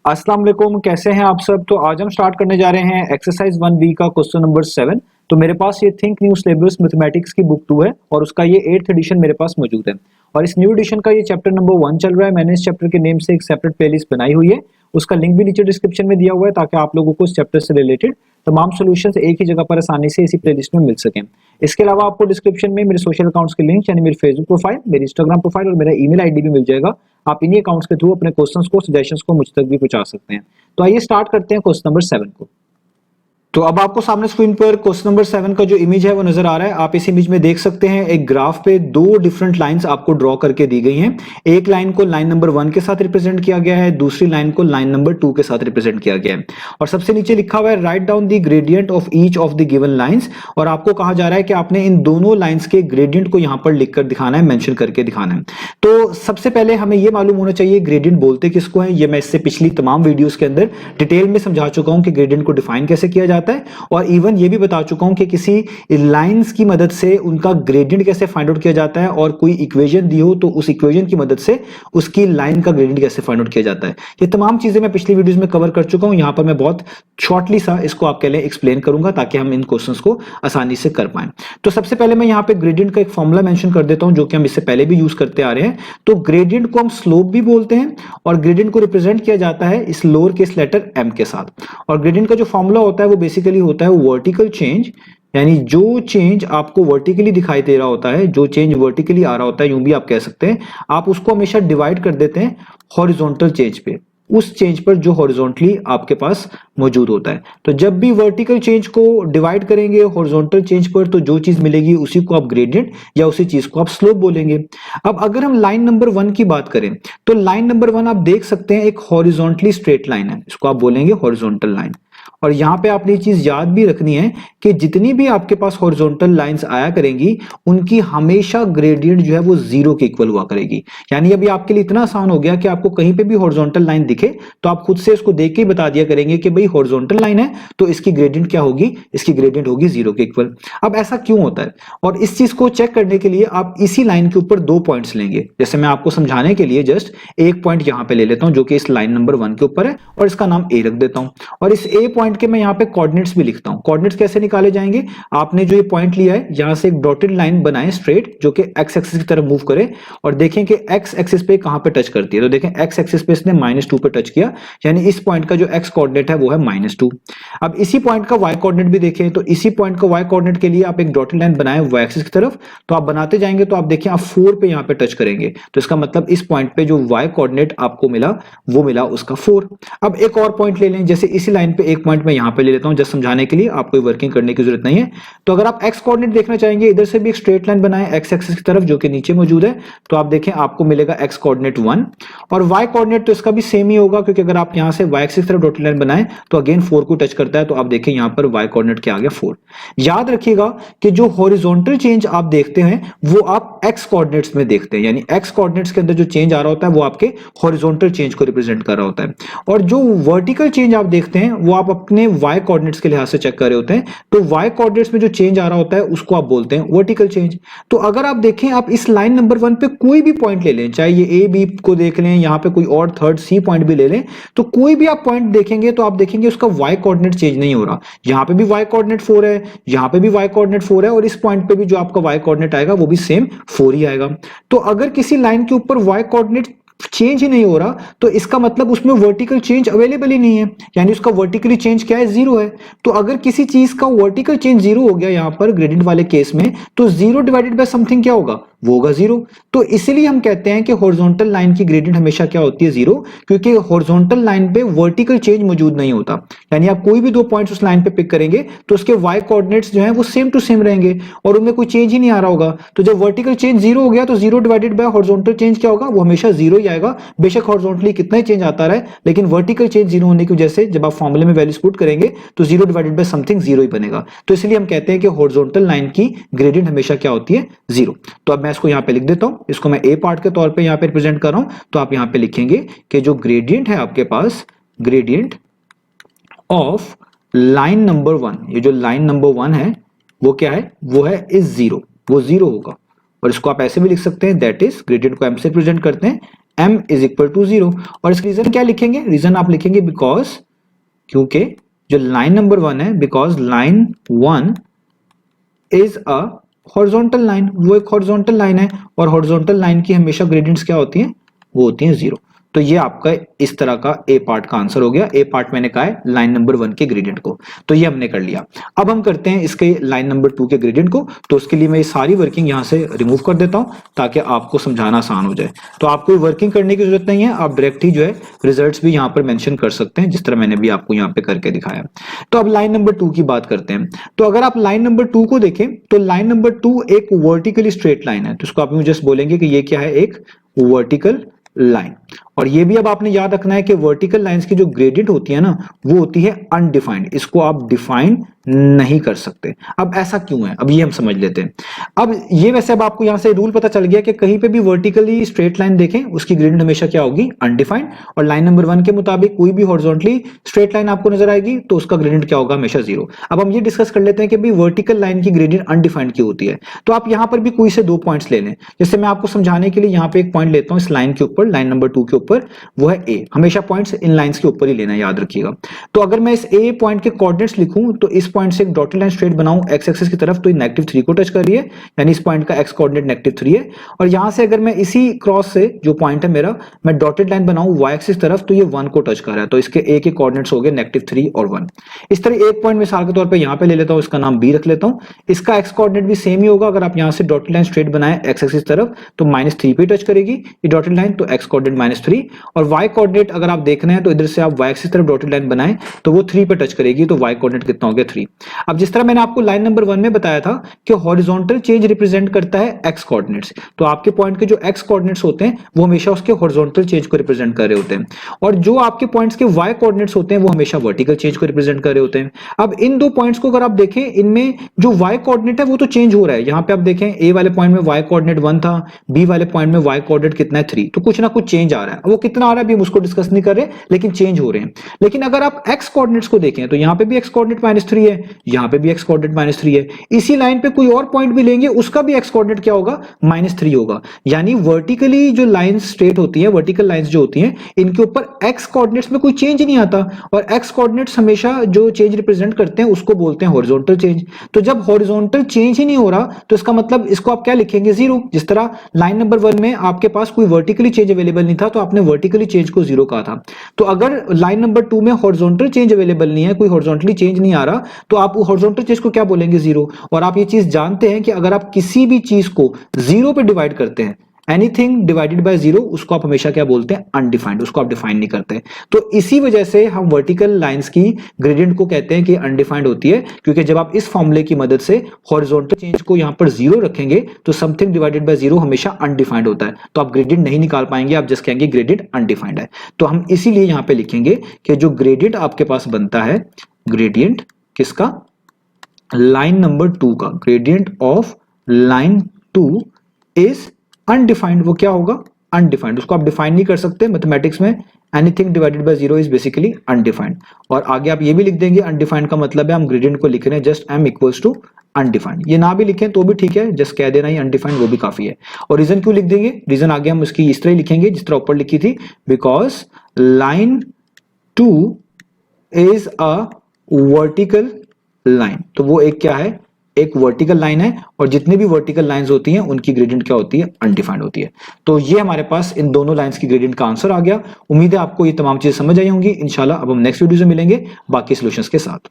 अस्सलाम वालेकुम, कैसे हैं आप सब। तो आज हम स्टार्ट करने जा रहे हैं एक्सरसाइज 1B का क्वेश्चन नंबर 7। तो मेरे पास ये थिंक न्यू सिलेबस मैथमेटिक्स की बुक 2 है और उसका ये 8th एडिशन मेरे पास मौजूद है। और इस न्यू एडिशन का ये चैप्टर नंबर 1 चल रहा है। मैंने इस चैप्टर के नेम से एक सेपरेट प्लेलिस्ट बनाई हुई है, उसका लिंक भी नीचे डिस्क्रिप्शन में दिया हुआ है ताकि आप लोगों को इस चैप्टर से रिलेटेड तमाम सॉल्यूशंस एक ही जगह पर आसानी से इसी प्लेलिस्ट में मिल सकें। इसके अलावा आपको डिस्क्रिप्शन में मेरे सोशल अकाउंट्स के लिंक यानी मेरी फेसबुक प्रोफाइल, मेरी इंस्टाग्राम प्रोफाइल और मेरा ईमेल आईडी भी मिल जाएगा। आप इन्हीं अकाउंट्स के थ्रू अपने क्वेश्चंस को, सजेशंस को मुझ तक भी पहुंचा सकते हैं। तो आइए स्टार्ट करते हैं क्वेश्चन नंबर 7 को। तो अब आपको सामने स्क्रीन पर क्वेश्चन नंबर 7 का जो इमेज है वो नजर आ रहा है। आप इस इमेज में देख सकते हैं एक ग्राफ पे दो डिफरेंट लाइंस आपको ड्रॉ करके दी गई हैं। एक लाइन को लाइन नंबर 1 के साथ रिप्रेजेंट किया गया है, दूसरी लाइन को लाइन नंबर 2 के साथ रिप्रेजेंट किया गया है। और सबसे नीचे लिखा हुआ है write down the gradient of each of the given lines. और आपको कहा जा रहा है कि आपने इन दोनों लाइंस के ग्रेडियंट को यहां पर लिखकर दिखाना है, मेंशन करके दिखाना है। तो सबसे पहले हमें यह मालूम होना चाहिए ग्रेडियंट बोलते किसको है। ये मैं इससे पिछली तमाम वीडियोस के अंदर डिटेल में समझा चुका हूं कि ग्रेडियंट को डिफाइन कैसे किया जाता है, और इवन ये भी बता चुका हूं कि किसी लाइंस की मदद से उनका ग्रेडियंट कैसे फाइंड आउट किया जाता है, और कोई इक्वेशन दी हो तो उस इक्वेशन की मदद से उसकी लाइन का ग्रेडियंट कैसे फाइंड आउट किया जाता है। ये तमाम चीजें मैं पिछली वीडियोस में कवर कर चुका हूं। यहां पर मैं बहुत शॉर्टली सा इसको आपके लिए एक्सप्लेन करूंगा ताकि हम इन क्वेश्चंस को आसानी से कर पाएं। तो सबसे पहले मैं यहां पे ग्रेडियंट का एक फॉर्मूला मेंशन कर देता हूं जो कि हम इससे पहले भी यूज करते आ रहे हैं। तो ग्रेडियंट को हम स्लोप भी बोलते हैं और ग्रेडियंट को रिप्रेजेंट किया जाता है इस लोअर केस लेटर m के साथ। और ग्रेडियंट का जो फॉर्मूला होता है वो बेसिकली होता है वर्टिकल चेंज, यानी जो चेंज आपको वर्टिकली दिखाई दे रहा होता है, जो चेंज वर्टिकली आ रहा होता है, यूं भी आप कह सकते हैं, आप उसको हमेशा डिवाइड कर देते हैं हॉरिजॉन्टल चेंज पे, उस चेंज पर जो हॉरिजॉन्टली आपके पास मौजूद होता है। तो जब भी वर्टिकल चेंज को डिवाइड करेंगे हॉरिजॉन्टल चेंज पर तो जो चीज मिलेगी उसी को आप ग्रेडियंट या उसी चीज को आप स्लोप बोलेंगे। अब अगर हम लाइन नंबर 1 की बात करें तो लाइन नंबर 1 आप देख सकते हैं एक हॉरिजॉन्टली स्ट्रेट लाइन है, इसको आप बोलेंगे हॉरिजॉन्टल लाइन। और यहां पे आपने ये चीज याद भी रखनी है कि जितनी भी आपके पास हॉरिजॉन्टल लाइंस आया करेंगी उनकी हमेशा ग्रेडियंट जो है वो 0 के इक्वल हुआ करेगी। यानी अभी आपके लिए इतना आसान हो गया कि आपको कहीं पे भी हॉरिजॉन्टल लाइन दिखे तो आप खुद से इसको देख के ही बता दिया करेंगे कि भाई हॉरिजॉन्टल लाइन है तो इसकी ग्रेडियंट क्या होगी, इसकी ग्रेडियंट होगी 0 के इक्वल। अब ऐसा क्यों होता है, और इस चीज को चेक करने के लिए आप इसी लाइन के ऊपर 2 पॉइंट्स लेंगे। जैसे मैं आपको समझाने के लिए जस्ट एक पॉइंट यहां पे ले लेता हूं जो कि इस लाइन नंबर 1 के ऊपर है और इसका नाम ए रख देता हूं। और इस ए पॉइंट के मैं यहाँ पे कोऑर्डिनेट्स भी लिखता हूं। कोऑर्डिनेट्स कैसे निकाले जाएंगे, आपने जो ये पॉइंट लिया है यहां से एक डॉटेड लाइन बनाएं स्ट्रेट जो कि एक्स एक्सिस की तरफ मूव करे और देखें कि एक्स एक्सिस पे कहां पे टच करती है। तो देखें एक्स एक्सिस पे इसने -2 पे टच किया, यानी इस पॉइंट का जो एक्स कोऑर्डिनेट है वो है -2। अब इसी पॉइंट का वाई कोऑर्डिनेट भी देखें तो इसी पॉइंट का वाई कोऑर्डिनेट के लिए आप एक डॉटेड लाइन बनाएं वाई एक्सिस की तरफ। तो आप बनाते जाएंगे तो आप देखिए आप 4 पे यहां पे टच करेंगे तो इसका मतलब इस पॉइंट पे जो वाई कोऑर्डिनेट आपको मिला वो मिला उसका 4। अब एक और पॉइंट ले लें, जैसे इसी लाइन पे एक पॉइंट मैं यहां पे ले लेता हूं जस्ट समझाने के लिए, आपको वर्किंग करने की जरूरत नहीं है। तो अगर आप एक्स कोऑर्डिनेट देखना चाहेंगे इधर से भी एक स्ट्रेट लाइन बनाएं एक्स एक्सिस की तरफ जो कि नीचे मौजूद है। तो आप देखें आपको मिलेगा एक्स कोऑर्डिनेट 1 और वाई कोऑर्डिनेट तो इसका भी सेम ही होगा क्योंकि अगर आप यहां से वाई एक्सिस की तरफ डॉटेड लाइन बनाएं तो अगेन 4 को टच करता है। तो आप देखें यहां पर वाई कोऑर्डिनेट क्या आ गया 4। याद रखिएगा कि जो हॉरिजॉन्टल चेंज आप देखते हैं वो आप एक्स कोऑर्डिनेट्स में देखते हैं, यानी एक्स कोऑर्डिनेट्स के अंदर जो चेंज आ रहा होता है वो आपके हॉरिजॉन्टल चेंज को रिप्रेजेंट कर रहा होता है। और जो वर्टिकल चेंज आप देखते हैं वो आप अपने वाई कोऑर्डिनेट्स के लिहाज से चेक कर रहे होते हैं। तो वाई कोऑर्डिनेट्स में जो चेंज आ रहा होता है उसको आप बोलते हैं वर्टिकल चेंज। तो अगर आप देखें आप इस लाइन नंबर 1 पे कोई भी पॉइंट ले लें, चाहे ये ए बी को देख लें, यहां पे कोई और थर्ड सी पॉइंट भी ले लें, तो कोई भी आप पॉइंट देखेंगे तो आप देखेंगे उसका वाई कोऑर्डिनेट चेंज नहीं हो रहा। यहां पे भी वाई कोऑर्डिनेट 4 है, यहां पे भी वाई कोऑर्डिनेट 4 है और इस पॉइंट पे भी जो आपका वाई कोऑर्डिनेट आएगा वो भी सेम 4 ही आएगा। तो अगर किसी लाइन के ऊपर वाई कोऑर्डिनेट चेंज ही नहीं हो रहा तो इसका मतलब उसमें वर्टिकल चेंज अवेलेबल ही नहीं है, यानी उसका वर्टिकली चेंज क्या है 0 है। तो अगर किसी चीज का वर्टिकल चेंज 0 हो गया यहां पर ग्रेडियंट वाले केस में तो 0 डिवाइडेड बाय समथिंग क्या होगा, वो होगा 0। तो इसीलिए हम कहते हैं कि हॉरिजॉन्टल लाइन की ग्रेडियंट हमेशा क्या होती है 0, क्योंकि हॉरिजॉन्टल लाइन पे वर्टिकल चेंज मौजूद नहीं होता। यानी आप कोई भी 2 पॉइंट्स उस लाइन पे पिक करेंगे तो उसके वाई कोऑर्डिनेट्स जो है वो सेम टू सेम रहेंगे और उनमें कोई चेंज ही नहीं आ रहा होगा। तो जब वर्टिकल चेंज 0 हो गया तो 0 डिवाइडेड बाय हॉरिजॉन्टल चेंज क्या होगा, वो हमेशा 0 ही आएगा। बेशक हॉरिजॉन्टली कितना ही चेंज आता रहे लेकिन वर्टिकल चेंज 0 होने की वजह से जब आप फॉर्मूले में वैल्यूज पुट करेंगे तो 0 डिवाइडेड बाय समथिंग 0 ही बनेगा। तो इसलिए हम कहते हैं कि हॉरिजॉन्टल लाइन की ग्रेडियंट हमेशा क्या होती है 0। तो अब मैं इसको यहां पे लिख देता हूं, इसको मैं ए पार्ट के तौर पे यहां पे रिप्रेजेंट कर रहा हूं। तो आप यहां पे लिखेंगे कि जो ग्रेडियंट है आपके पास, ग्रेडियंट ऑफ लाइन नंबर 1, ये जो लाइन नंबर 1 है वो क्या है, वो है इज 0, वो 0 होगा। और इसको आप ऐसे भी लिख सकते हैं दैट इज, ग्रेडियंट को एम से रिप्रेजेंट करते हैं, m इज इक्वल टू 0। और इसका रीजन क्या लिखेंगे, रीजन आप लिखेंगे बिकॉज, क्योंकि जो लाइन नंबर 1 है, because line 1 is a horizontal line, वो एक हॉरिजॉन्टल लाइन है और हॉरिजॉन्टल लाइन की हमेशा ग्रेडियंट्स क्या होती हैं, वो होती हैं 0। तो ये आपका इस तरह का ए पार्ट का आंसर हो गया। ए पार्ट मैंने कहा है लाइन नंबर 1 के ग्रेडियंट को, तो ये हमने कर लिया। अब हम करते हैं इसके लाइन नंबर 2 के ग्रेडियंट को। तो उसके लिए मैं ये सारी वर्किंग यहां से रिमूव कर देता हूं ताकि आपको समझाना आसान हो जाए। तो आपको वर्किंग करने की जरूरत नहीं है, आप डायरेक्ट ही जो है रिजल्ट्स भी यहां पर मेंशन कर सकते हैं, जिस तरह मैंने भी आपको यहां पे करके दिखाया। तो अब लाइन नंबर 2 की बात करते हैं। तो अगर आप लाइन नंबर 2 को देखें तो लाइन नंबर 2 एक वर्टिकली स्ट्रेट लाइन है, तो इसको आप जस्ट बोलेंगे कि ये क्या है, एक वर्टिकल लाइन। और ये भी अब आपने याद रखना है कि वर्टिकल लाइंस की जो ग्रेडियंट होती है ना, वो होती है अनडिफाइंड, इसको आप डिफाइन नहीं कर सकते। अब ऐसा क्यों है, अब ये हम समझ लेते हैं। अब ये वैसे अब आपको यहां से रूल पता चल गया कि कहीं पे भी वर्टिकली स्ट्रेट लाइन देखें उसकी ग्रेडियंट हमेशा क्या होगी, अनडिफाइंड। और लाइन नंबर 1 के मुताबिक कोई भी हॉरिजॉन्टली स्ट्रेट लाइन आपको नजर आएगी तो उसका ग्रेडियंट क्या होगा, हमेशा 0। अब हम ये डिस्कस कर लेते हैं कि भाई वर्टिकल लाइन की ग्रेडियंट अनडिफाइंड क्यों होती है। तो आप यहां पर भी कोई से 2 पॉइंट्स ले लें। जैसे मैं आपको समझाने के लिए यहां पे एक पॉइंट लेता हूं इस लाइन के ऊपर, लाइन नंबर 2 के ऊपर, वो है ए। हमेशा पॉइंट्स इन लाइंस के ऊपर ही लेना है, याद रखिएगा। तो अगर मैं इस ए पॉइंट के कोऑर्डिनेट्स लिखूं तो इस पॉइंट से एक डॉटेड लाइन स्ट्रेट बनाऊं एक्स एक्सिस की तरफ, तो ये -3 को टच कर रही है, यानी इस पॉइंट का एक्स कोऑर्डिनेट -3 है। और यहां से अगर मैं इसी क्रॉस से जो पॉइंट है मेरा, मैं डॉटेड लाइन बनाऊं वाई एक्सिस तरफ, तो ये 1 को टच कर रहा है, तो इसके ए के कोऑर्डिनेट्स हो गए -3 और 1। इस तरह एक पॉइंट मिसाल के तौर पे यहां पे ले लेता हूं, इसका नाम बी रख लेता हूं। इसका एक्स कोऑर्डिनेट भी सेम ही होगा। अगर आप यहां से डॉटेड लाइन स्ट्रेट बनाएं एक्स एक्सिस तरफ तो -3 पे टच करेगी ये डॉटेड लाइन, तो एक्स कोऑर्डिनेट -3। और वाई कोऑर्डिनेट अगर आप देखना है तो इधर से आप वाई एक्सिस तरफ डॉटेड लाइन बनाएं तो वो 3 पे टच करेगी, तो वाई कोऑर्डिनेट कितना हो गया, 3। अब जिस तरह मैंने आपको लाइन नंबर 1 में बताया था कि हॉरिजॉन्टल चेंज रिप्रेजेंट करता है एक्स कोऑर्डिनेट्स, तो आपके पॉइंट के जो एक्स कोऑर्डिनेट्स होते हैं वो हमेशा उसके हॉरिजॉन्टल चेंज को रिप्रेजेंट कर रहे होते हैं, और जो आपके पॉइंट्स के वाई कोऑर्डिनेट्स होते हैं वो हमेशा वर्टिकल चेंज को रिप्रेजेंट कर रहे होते हैं। अब इन दो पॉइंट्स को अगर आप देखें, इनमें जो वाई कोऑर्डिनेट है वो तो चेंज हो रहा है। यहां पे आप देखें ए वाले पॉइंट में वाई कोऑर्डिनेट 1 था, बी वाले पॉइंट में वाई कोऑर्डिनेट कितना है, 3, तो कुछ ना कुछ चेंज आ रहा है। वो कितना आ रहा है अभी हम उसको डिस्कस नहीं कर रहे, लेकिन चेंज हो रहे हैं। लेकिन अगर आप एक्स कोऑर्डिनेट्स को देखें तो यहां पे भी एक्स कोऑर्डिनेट -3 है, यहां पे भी एक्स कोऑर्डिनेट -3 है। इसी लाइन पे कोई और पॉइंट भी लेंगे उसका भी एक्स कोऑर्डिनेट क्या होगा, -3 होगा। यानी वर्टिकली जो लाइंस स्ट्रेट होती है, वर्टिकल लाइंस जो होती हैं, इनके ऊपर एक्स कोऑर्डिनेट्स में कोई चेंज नहीं आता, और एक्स कोऑर्डिनेट्स हमेशा जो चेंज रिप्रेजेंट करते हैं उसको बोलते हैं हॉरिजॉन्टल चेंज। तो जब हॉरिजॉन्टल चेंज ही नहीं हो रहा तो इसका मतलब इसको आप क्या लिखेंगे, 0। जिस तरह लाइन नंबर 1 में आपके पास कोई वर्टिकली चेंज अवेलेबल नहीं था तो आपने वर्टिकली चेंज को 0 कहा था। तो अगर लाइन नंबर 2 में हॉरिजॉन्टल चेंज अवेलेबल नहीं है, कोई हॉरिजॉन्टली चेंज नहीं आ रहा, तो आप हॉरिजॉन्टल चेंज को क्या बोलेंगे, 0। और आप ये चीज जानते हैं कि अगर आप किसी भी चीज को 0 पे डिवाइड करते हैं, एनीथिंग डिवाइडेड बाय 0, उसको आप हमेशा क्या बोलते हैं, अनडिफाइंड, उसको आप डिफाइन नहीं करते। तो इसी वजह से हम वर्टिकल लाइंस की ग्रेडियंट को कहते हैं कि अनडिफाइंड होती है, क्योंकि जब आप इस फॉर्मूले की मदद से हॉरिजॉन्टल चेंज को यहां पर 0 रखेंगे तो समथिंग डिवाइडेड बाय 0 हमेशा अनडिफाइंड होता है, तो आप ग्रेडियंट नहीं निकाल पाएंगे, आप जस्ट कहेंगे ग्रेडियंट अनडिफाइंड है। तो हम इसीलिए यहां पे लिखेंगे कि जो ग्रेडियंट आपके पास बनता है, ग्रेडियंट किसका, लाइन नंबर 2 का, gradient of line 2 is undefined. वो क्या होगा, अनडिफाइंड, उसको आप डिफाइन नहीं कर सकते। मैथमेटिक्स में anything divided by 0 is basically undefined. और आगे आप ये भी लिख देंगे, अनडिफाइंड का मतलब है हम ग्रेडियंट को लिख रहे हैं just m equals to undefined. ये ना भी लिखें तो भी ठीक है, जस्ट कह देना ही अनडिफाइंड, वो भी काफी है। और रीजन क्यों लिख देंगे, रीजन आगे हम उसकी इस तरह लिखेंगे जिस तरह ऊपर लिखी थी, because line 2 is a vertical line. तो वो एक क्या है, एक वर्टिकल लाइन है, और जितनी भी वर्टिकल लाइंस होती हैं उनकी ग्रेडियंट क्या होती है, अनडिफाइंड होती है। तो ये हमारे पास इन दोनों लाइंस की ग्रेडियंट का आंसर आ गया। उम्मीद है आपको ये तमाम चीजें समझ आई होंगी। इंशाल्लाह अब हम नेक्स्ट वीडियो से मिलेंगे बाकी सॉल्यूशंस के साथ।